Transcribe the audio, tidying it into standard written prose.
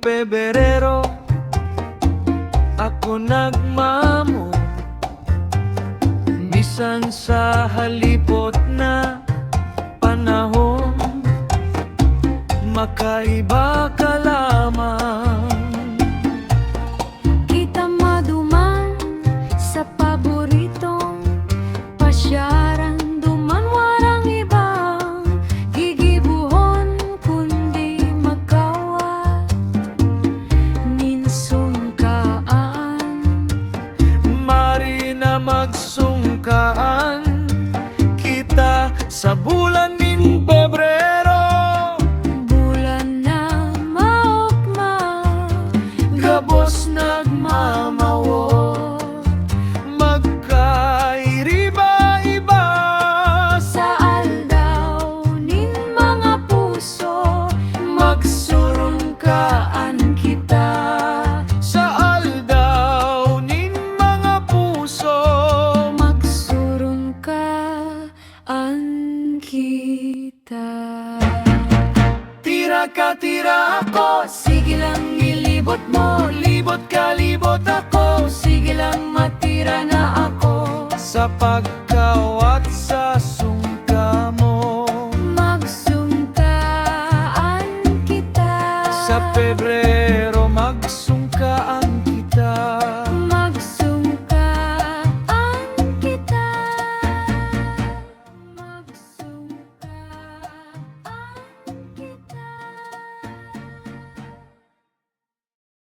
Pebrero ako nagmamo, bisan sa halipot na panahon, makaiba ka lamang. Kita maduman sa paboritong pasyaran, duman warang ibang gigibuhon kundi magkawat ninsungkaan. Mari na magsungkaan kita sa bulan nin Pebrero, Bulan na maugma, gabos nagmamawo, magkairiba-iba. sa aldaw nin mga puso, Magsurungkaan kita. sa aldaw nin mga puso. Magsurungkaan kita. Tira ka, tira ako, Sige lang ilibot mo, libot ka, libot ako, sige lang matira na ako. sa pagkawat sa sungka mo. Magsungkaan kita Sa Pebrero